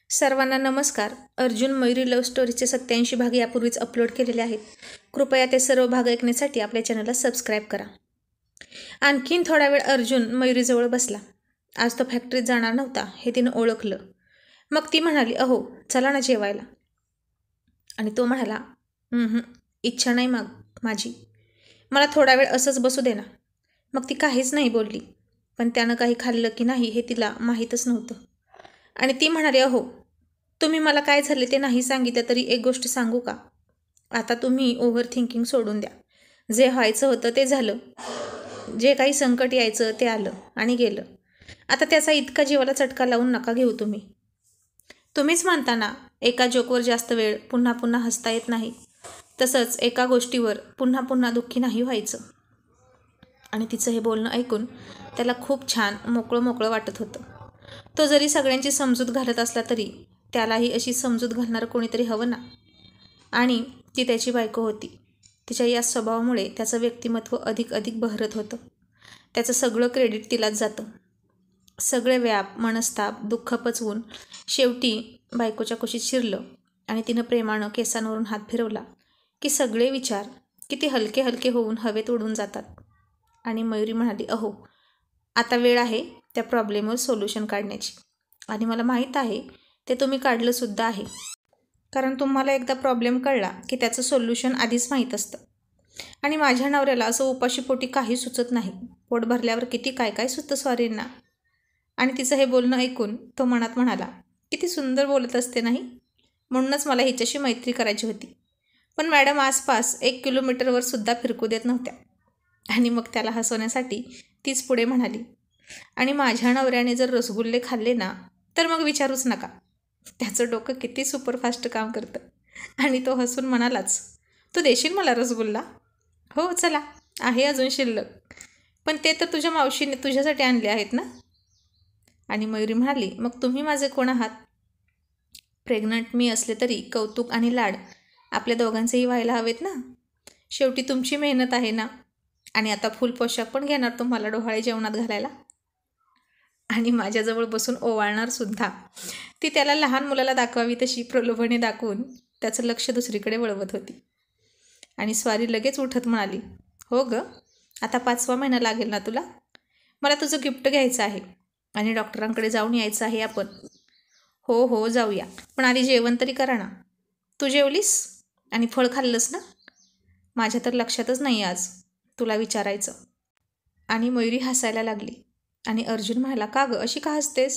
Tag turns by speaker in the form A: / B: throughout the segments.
A: सर्वांना नमस्कार. अर्जुन मयुरी लव्ह स्टोरीचे 87 भाग यापूर्वीच अपलोड केलेले आहेत. कृपया ते सर्व भाग ऐकण्यासाठी आपल्या चॅनलला सबस्क्राईब करा. आणखीन थोडा वेळ अर्जुन मयुरीजवळ बसला. आज तो फॅक्टरीत जाणार नव्हता हे तिनं ओळखलं. मग ती म्हणाली, अहो चला ना जेवायला. आणि तो म्हणाला, इच्छा नाही माझी. मला थोडा वेळ असंच बसू दे ना. मग ती काहीच नाही बोलली. पण त्यानं काही खाल्लं की नाही हे तिला माहीतच नव्हतं. आणि ती म्हणाली, अहो तुम्ही मला काय झाले ते नाही सांगितलं तरी एक गोष्ट सांगू का? आता तुम्ही ओव्हर थिंकिंग सोडून द्या. जे व्हायचं होतं ते झालं. जे काही संकट यायचं ते आलं आणि गेलं. आता त्याचा इतका जीवाला चटका लावून नका घेऊ तुम्ही. तुम्हीच म्हणता ना, एका जोकवर जास्त वेळ पुन्हा पुन्हा हसता येत नाही. तसंच एका गोष्टीवर पुन्हा पुन्हा दुःखी नाही व्हायचं. आणि तिचं हे बोलणं ऐकून त्याला खूप छान मोकळं मोकळं वाटत होतं. तो जरी सगळ्यांची समजूत घालत असला तरी त्यालाही अशी समजूत घालणारं कोणीतरी हवं ना. आणि ती त्याची बायको होती. तिच्या या स्वभावामुळे त्याचं व्यक्तिमत्व अधिक बहरत होतं. त्याचं सगळं क्रेडिट तिलाच जातं. सगळे व्याप, मनस्ताप, दुःख पचवून शेवटी बायकोच्या कुशीत शिरलं आणि तिनं प्रेमानं केसांवरून हात फिरवला की सगळे विचार किती हलके हलके होऊन हवेत उडून जातात. आणि मयुरी म्हणाली, अहो आता वेळ आहे त्या प्रॉब्लेमवर सोल्युशन काढण्याची. आणि मला माहीत आहे ते तुम्ही काढलंसुद्धा आहे. कारण तुम्हाला एकदा प्रॉब्लेम कळला की त्याचं सोल्युशन आधीच माहीत असतं. आणि माझ्या नवऱ्याला असं उपाशीपोटी काही सुचत नाही. पोट भरल्यावर किती काय काय सुचतं स्वारींना. आणि तिचं हे बोलणं ऐकून तो मनात म्हणाला, किती सुंदर बोलत असते नाही. म्हणूनच मला हिच्याशी मैत्री करायची होती. पण मॅडम आसपास 1 किलोमीटरवर सुद्धा फिरकू देत नव्हत्या. आणि मग त्याला हसवण्यासाठी तीच पुढे म्हणाली, आणि माझ्या नवऱ्याने जर रसगुल्ले खाल्ले ना तर मग विचारूच नका. त्याचं डोकं किती सुपरफास्ट काम करतं. आणि तो हसून म्हणालाच, तू देशील मला रसगुल्ला? हो चला, आहे अजून शिल्लक. पण ते तर तुझ्या मावशीने तुझ्यासाठी आणले आहेत ना. आणि मयुरी म्हणाली, मग तुम्ही माझे कोण आहात? प्रेग्नंट मी असले तरी कौतुक आणि लाड आपल्या दोघांचेही व्हायला हवेत ना. शेवटी तुमची मेहनत आहे ना. आणि आता फुल पोशाख पण घेणार तुम्हाला डोहाळे जेवणात घालायला. आणि माझ्याजवळ बसून ओवाळणार सुद्धा. ती त्याला लहान मुलाला दाखवावी तशी प्रलोभने दाखवून त्याचं लक्ष दुसरीकडे वळवत होती. आणि स्वारी लगेच उठत म्हणाली, हो ग, आता 5वा महिना लागेल ना तुला. मला तुझं गिफ्ट घ्यायचं आहे आणि डॉक्टरांकडे जाऊन यायचं आहे आपण. हो हो जाऊया, पण आधी जेवण तरी करा ना. तू जेवलीस आणि फळ खाल्लंस ना? माझ्या तर लक्षातच नाही आज तुला विचारायचं. आणि मयुरी हसायला लागली. आणि अर्जुन म्हणाला, का गं अशी का हसतेस?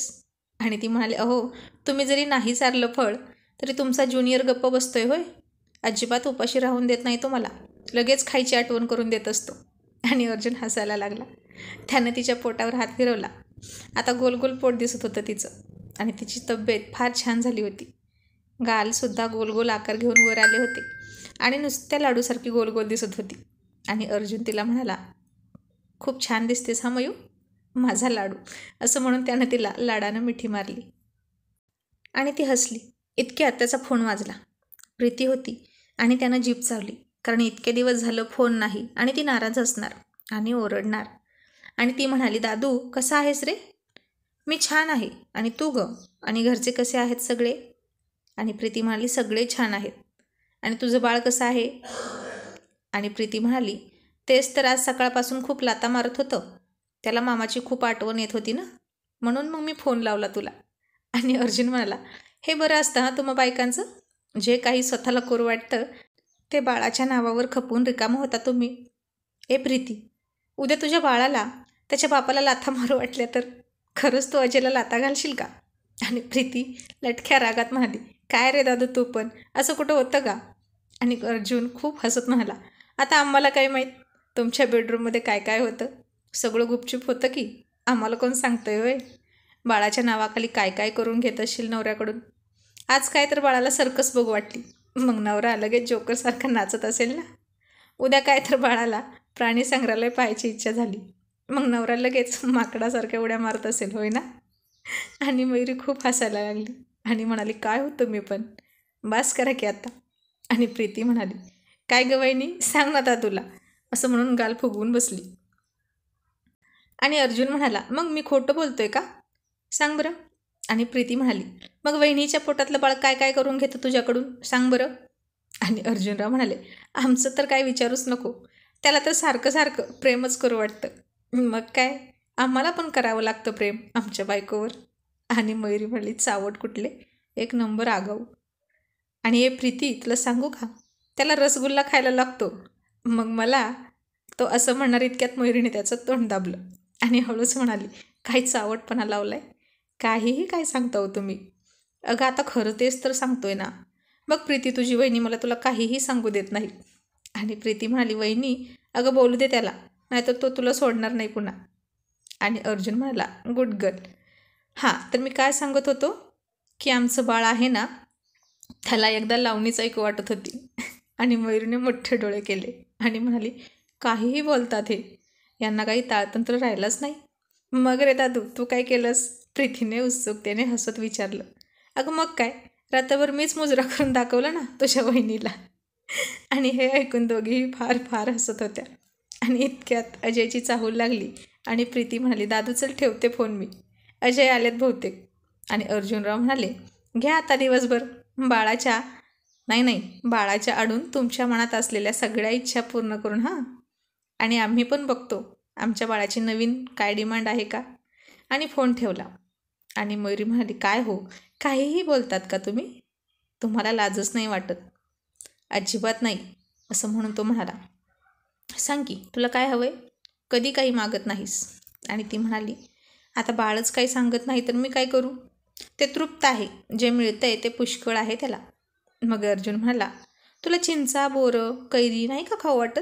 A: आणि ती म्हणाली, अहो तुम्ही जरी नाही चारलं फळ तरी तुमचा ज्युनियर गप्प बसतोय होय. अजिबात उपाशी राहून देत नाही तो मला. लगेच खायची आठवण करून देत असतो. आणि अर्जुन हसायला लागला. त्यानं तिच्या पोटावर हात फिरवला. आता गोल गोल पोट दिसत होतं तिचं. आणि तिची तब्येत फार छान झाली होती. गालसुद्धा गोल गोल आकार घेऊन वर आले होते आणि नुसत्या लाडूसारखी गोल गोल दिसत होती. आणि अर्जुन तिला म्हणाला, खूप छान दिसतेस हा मयू, माझा लाडू. असं म्हणून त्यानं तिला लाडानं मिठी मारली. आणि ती हसली. इतक्यात त्याचा फोन वाजला. प्रीती होती आणि त्यानं जीभ चावली. कारण इतके दिवस झालं फोन नाही आणि ती नाराज असणार आणि ओरडणार. आणि ती म्हणाली, दादू कसा आहेस रे? मी छान आहे. आणि तू ग? आणि घरचे कसे आहेत सगळे? आणि प्रीती म्हणाली, सगळे छान आहेत. आणि तुझं बाळ कसं आहे? आणि प्रीती म्हणाली, तेच तर आज सकाळपासून खूप लाता मारत होतं. त्याला मामाची खूप आठवण येत होती ना, म्हणून मग मी फोन लावला तुला. आणि अर्जुन म्हणाला, हे बरं असतं हा तुम्हा बायकांचं. जे काही स्वतःला करू वाटतं ते बाळाच्या नावावर खपवून रिकामं होता तुम्ही. ए प्रीती, उद्या तुझ्या बाळाला त्याच्या बापाला लाथा मारू वाटल्या तर खरंच तू अजयला लाथा घालशील का? आणि प्रीती लटक्या रागात म्हणाली, काय रे दादू तू पण, असं कुठं होतं का? आणि अर्जुन खूप हसत म्हणाला, आता आम्हाला काय माहीत तुमच्या बेडरूममध्ये काय काय होतं. सगळं गुपचूप होतं की आम्हाला कोण सांगतंय होय? बाळाच्या नावाखाली काय काय करून घेत असशील नवऱ्याकडून. आज काय तर बाळाला सर्कस बघू वाटली, मग नवरा लगेच जोकरसारखा नाचत असेल ना. उद्या काय तर बाळाला प्राणी संग्रहालय पाहायची इच्छा झाली, मग नवरा लगेच माकडासारख्या उड्या मारत असेल होय ना. आणि मयुरी खूप हसायला लागली आणि म्हणाली, काय होतं मी पण, बास करा की आता. आणि प्रीती म्हणाली, काय गं वहिनी सांग ना तुला, असं म्हणून गाल फुगवून बसली. आणि अर्जुन म्हणाला, मग मी खोटं बोलतोय का? सांग बरं. आणि प्रीती म्हणाली, मग वहिनीच्या पोटातलं बाळ काय काय करून घेतं तुझ्याकडून, सांग बरं. आणि अर्जुनराव म्हणाले, आमचं तर काय विचारूच नको, त्याला तर सारखं सारखं प्रेमच करू वाटतं. मग काय, आम्हाला पण करावं लागतं प्रेम आमच्या बायकोवर. आणि मयुरी म्हणाली, चावट कुठले, एक नंबर आगाऊ. आणि हे प्रीती, तुला सांगू का, त्याला रसगुल्ला खायला लागतो. मग मला, तो असं म्हणणार इतक्यात मयुरीने त्याचं तोंड दाबलं आणि हळूच म्हणाली, काही चावटपणा लावलाय, काहीही काय सांगता हो तुम्ही. अगं आता खरं तेच तर सांगतोय ना. मग प्रीती, तुझी वहिनी मला तुला काहीही सांगू देत नाही. आणि प्रीती म्हणाली, वहिनी अगं बोलू दे त्याला, नाहीतर तो तुला सोडणार नाही पुन्हा. आणि अर्जुन म्हणाला, गुड गर्ल. हां, तर मी काय सांगत होतो की आमचं बाळ आहे ना, त्याला एकदा लावणीच ऐकू वाटत होती. आणि मयुरीने मोठे डोळे केले आणि म्हणाली, काहीही बोलतात हे, यांना काही ताळतंत्र राहिलंच नाही. मग रे दादू, तू काय केलंस, प्रीतीने उत्सुकतेने हसत विचारलं. अगं मग काय, रात्रभर मीच मुजरा करून दाखवलं ना तुझ्या वहिनीला. आणि हे ऐकून दोघीही फार फार हसत होत्या. आणि इतक्यात अजयची चाहूल लागली आणि प्रीती म्हणाली, दादू चल ठेवते फोन मी, अजय आलेत बहुतेक. आणि अर्जुनराव म्हणाले, घ्या आता दिवसभर बाळाच्या आडून तुमच्या मनात असलेल्या सगळ्या इच्छा पूर्ण करून. हां, आणि आम्ही पण बघतो आमच्या बाळाची नवीन काय डिमांड आहे का. आणि फोन ठेवला. आणि मयुरी म्हणाली, काय हो, काहीही बोलतात का तुम्ही, तुम्हाला लाजच नाही वाटत. अजिबात नाही, असं म्हणून तो म्हणाला, सांग की तुला काय हवंय, कधी काही मागत नाहीस. आणि ती म्हणाली, आता बाळच काही सांगत नाही तर मी काय करू, ते तृप्त आहे, जे मिळतंय ते पुष्कळ आहे त्याला. मग अर्जुन म्हणाला, तुला चिंचा, बोरं, कैरी नाही का खाऊ वाटत,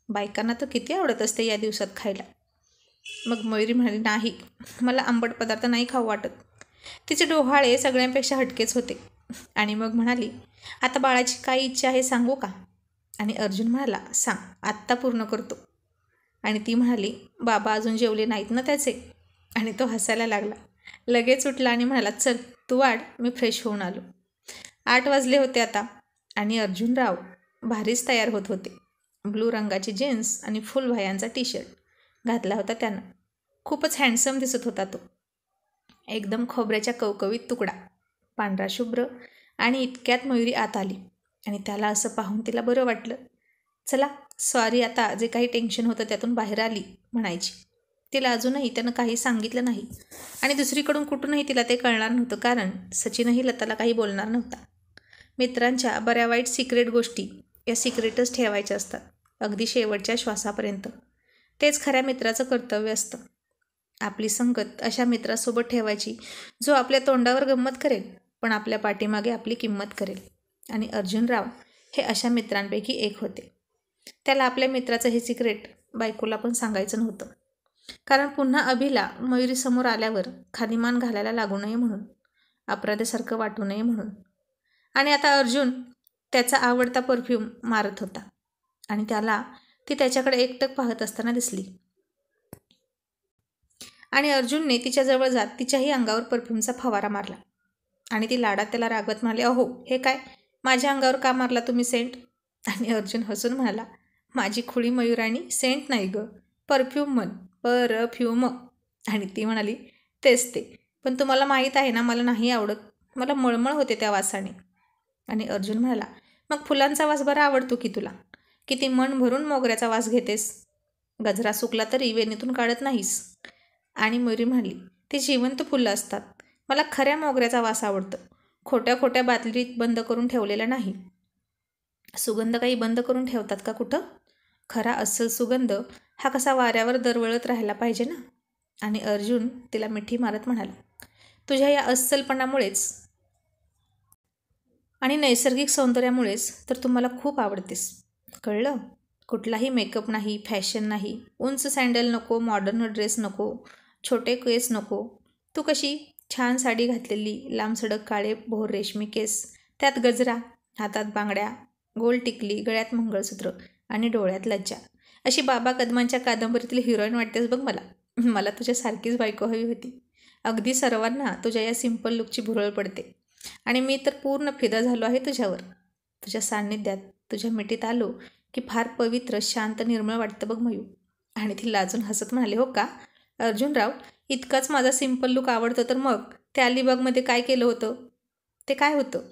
A: बायकांना तर किती आवडत असते या दिवसात खायला. मग मयुरी म्हणाली, नाही, मला आंबट पदार्थ नाही खाऊ वाटत. तिचे डोहाळे सगळ्यांपेक्षा हटकेच होते. आणि मग म्हणाली, आता बाळाची काय इच्छा आहे सांगू का. आणि अर्जुन म्हणाला, सांग, आत्ता पूर्ण करतो. आणि ती म्हणाली, बाबा अजून जेवले नाहीत ना त्याचे. आणि तो हसायला लागला, लगेच उठला आणि म्हणाला, चल तू वाढ, मी फ्रेश होऊन आलो. 8 वाजले होते आता. आणि अर्जुनराव भारीच तयार होत होते. ब्लू रंगाची जीन्स आणि फुल भायांचा टी-शर्ट घातला होता त्यानं. खूपच हँडसम दिसत होता तो, एकदम खोबऱ्याच्या कवकवीत तुकडा, पांढरा शुभ्र. आणि इतक्यात मयुरी आत आली आणि त्याला असं पाहून तिला बरं वाटलं. चला सॉरी, आता जे काही टेन्शन होतं त्यातून बाहेर आली म्हणायची. तिला अजूनही त्यानं काही सांगितलं नाही आणि दुसरीकडून कुठूनही तिला ते कळणार नव्हतं, कारण सचिनही लताला काही बोलणार नव्हता. मित्रांच्या बऱ्या वाईट सिक्रेट गोष्टी या सिक्रेटच ठेवायच्या असतात, अगदी शेवटच्या श्वासापर्यंत. तेच खऱ्या मित्राचं कर्तव्य असतं. आपली संगत अशा मित्रासोबत ठेवायची जो आपल्या तोंडावर गंमत करेल पण आपल्या पाठीमागे आपली किंमत करेल. आणि अर्जुनराव हे अशा मित्रांपैकी एक होते. त्याला आपल्या मित्राचं हे सिक्रेट बायकोला पण सांगायचं नव्हतं, कारण पुन्हा अभिला मयुरीसमोर आल्यावर खालीमान घालायला लागू नये म्हणून, अपराध्यासारखं वाटू नये म्हणून. आणि आता अर्जुन त्याचा आवडता परफ्यूम मारत होता आणि त्याला ती त्याच्याकडे एकटक पाहत असताना दिसली. आणि अर्जुनने तिच्याजवळ जात तिच्याही अंगावर परफ्यूमचा फवारा मारला. आणि ती लाडात त्याला रागवत म्हणाली, अहो हे काय, माझ्या अंगावर का मारला तुम्ही सेंट. आणि अर्जुन हसून म्हणाला, माझी खुळी मयुराणी, सेंट नाही गं, परफ्यूम म्हण, परफ्यूम. आणि ती म्हणाली, तेच ते, पण तुम्हाला माहीत आहे ना मला नाही आवडत, मला मळमळ होते त्या वासाने. आणि अर्जुन म्हणाला, मग फुलांचा वास बरा आवडतो की तुला, किती मन भरून मोगऱ्याचा वास घेतेस, गजरा सुकला तरी वेणीतून काढत नाहीस. आणि मयुरी म्हणाली, ते जिवंत फुलं असतात, मला खऱ्या मोगऱ्याचा वास आवडतं, खोट्या खोट्या बाटलीत बंद करून ठेवलेला नाही. सुगंध काही बंद करून ठेवतात का कुठं, खरा अस्सल सुगंध हा कसा वाऱ्यावर दरवळत राहायला पाहिजे ना. आणि अर्जुन तिला मिठी मारत म्हणाला, तुझ्या या अस्सलपणामुळेच आणि नैसर्गिक सौंदर्यामुळेच तर तू मला खूप आवडतेस, कळलं. कुठलाही मेकअप नाही, फॅशन नाही, उंच सँडल नको, मॉडर्न ड्रेस नको, छोटे केस नको, तू कशी छान साडी घातलेली, लांबसडक काळे भोर रेशमी केस, त्यात गजरा, हातात बांगड्या, गोल टिकली, गळ्यात मंगळसूत्र आणि डोळ्यात लज्जा, अशी बाबा कदमांच्या कादंबरीतील हिरोईन वाटतेस बघ मला. मला तुझ्यासारखीच बायको हवी होती. अगदी सर्वांना तुझ्या या सिंपल लुकची भुरळ पडते आणि मी तर पूर्ण फिदा झालो आहे तुझ्यावर. तुझ्या सान्निध्यात, तुझ्या मिठीत आलो की फार पवित्र, शांत, निर्मळ वाटतं बघ मयू. आणि ती लाजून हसत म्हणाली, हो का अर्जुनराव, इतकाच माझा सिंपल लुक आवडतं तर मग त्या अलिबागमध्ये काय केलं होतं, ते काय होतं.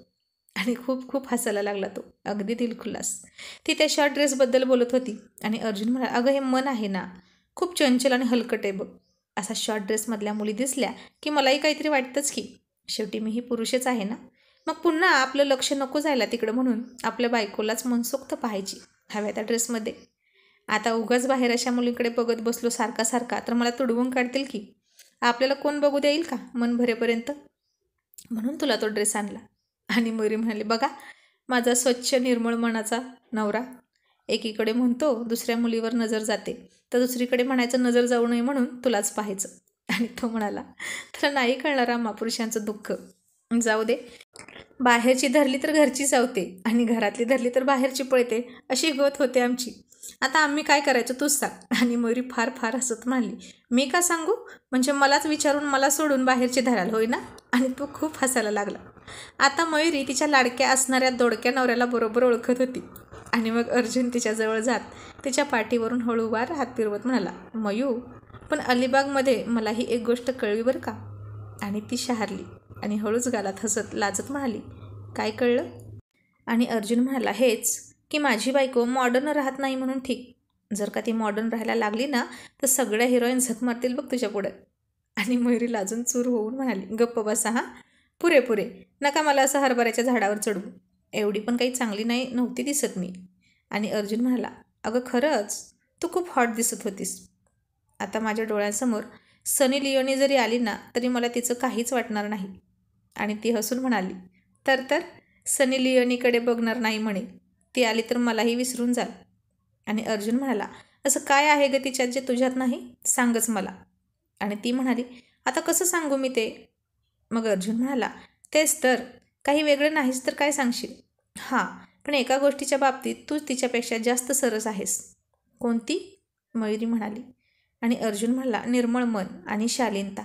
A: आणि खूप खूप हसायला लागला तो, अगदी दिलखुलास. ती त्या शॉर्ट ड्रेसबद्दल बोलत होती आणि अर्जुन म्हणाला, अगं हे मन आहे ना, खूप चंचल आणि हलकट आहे बघ. असा शॉर्ट ड्रेसमधल्या मुली दिसल्या की मलाही काहीतरी वाटतंच की, शेवटी मीही पुरुषच आहे ना. मग पुन्हा आपलं लक्ष नको जायला तिकडं, म्हणून आपल्या बायकोलाच मनसोक्त पाहायची हव्या त्या ड्रेसमध्ये. आता उगाच बाहेर अशा मुलींकडे बघत बसलो सारखा सारखा तर मला तुडवून काढतील की. आपल्याला कोण बघू देईल का मन भरेपर्यंत. म्हणून तुला तो ड्रेस आणला. आणि मयुरी म्हणाली, बघा माझा स्वच्छ निर्मळ मनाचा नवरा एकीकडे म्हणतो दुसऱ्या मुलीवर नजर जाते, तर दुसरीकडे म्हणायचं नजर जाऊ नये म्हणून तुलाच पाहायचं. आणि तो म्हणाला, तुला नाही कळणार आम्हा पुरुषांचं दुःख. जाऊ दे, बाहेरची धरली तर घरची चावते आणि घरातली धरली तर बाहेरची पळते, अशी गत होते आमची. आता आम्ही काय करायचं तूच सांग. आणि मयुरी फार फार हसत म्हणाली, मी का सांगू, म्हणजे मलाच विचारून मला सोडून बाहेरची धराल होय ना. आणि तो खूप हसायला लागला. आता मयुरी तिच्या लाडक्या असणाऱ्या दोडक्या नवऱ्याला बरोबर ओळखत होती. आणि मग अर्जुन तिच्याजवळ जात तिच्या पाठीवरून हळूवार हात फिरवत म्हणाला, मयू, पण अलिबागमध्ये मला ही एक गोष्ट कळली बरं का. आणि ती शहारली आणि हळूच गालात हसत लाजत म्हणाली, काय कळलं. आणि अर्जुन म्हणाला, हेच की माझी बायको मॉडर्न राहत नाही म्हणून ठीक. जर का ती मॉडर्न राहायला लागली ना तर सगळ्या हिरोईन झक मारतील बघ तुझ्या पुढे. आणि मयुरी लाजून चूर होऊन म्हणाली, गप्प बसा हां, पुरे पुरे, नका मला असं हरभऱ्याच्या झाडावर चढवू. एवढी पण काही चांगली नव्हती दिसत मी. आणि अर्जुन म्हणाला, अगं खरंच तू खूप हॉट दिसत होतीस. आता माझ्या डोळ्यांसमोर सनी लिओनी जरी आली ना तरी मला तिचं काहीच वाटणार नाही. आणि ती हसून म्हणाली, तर सनी लिओनीकडे बघणार नाही म्हणे, ती आली तर मलाही विसरून जाल. आणि अर्जुन म्हणाला, असं काय आहे ग तिच्यात जे तुझ्यात नाही, सांगच मला. आणि ती म्हणाली, आता कसं सांगू मी ते. मग अर्जुन म्हणाला, तेच तर, काही वेगळं नाहीच तर काय सांगशील. हां, पण एका गोष्टीच्या बाबतीत तूच तिच्यापेक्षा जास्त सरस आहेस. कोणती. मयुरी म्हणाली. आणि अर्जुन म्हणाला, निर्मळ मन आणि शालीनता.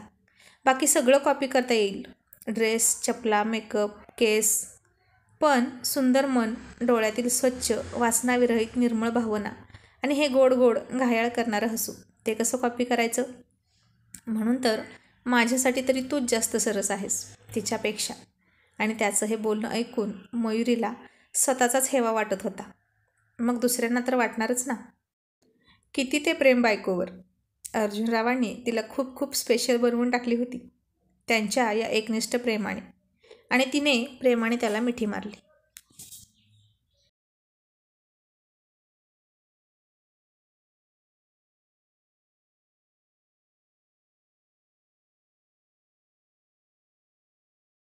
A: बाकी सगळं कॉपी करता येईल, ड्रेस, चपला, मेकअप, केस, पण सुंदर मन, डोळ्यातील स्वच्छ वासनाविरहित निर्मळ भावना आणि हे गोड गोड घायाळ करणारं हसू, ते कसं कॉपी करायचं. म्हणून तर माझ्यासाठी तरी तूच जास्त सरस आहेस तिच्यापेक्षा. आणि त्याचं हे बोलणं ऐकून मयुरीला स्वतःचाच हेवा वाटत होता. मग दुसऱ्यांना तर वाटणारच ना. किती ते प्रेम बायकोवर. अर्जुनरावांनी तिला खूप खूप स्पेशल बनवून टाकली होती त्यांच्या या एकनिष्ठ प्रेमाने. आणि तिने प्रेमाने त्याला मिठी मारली.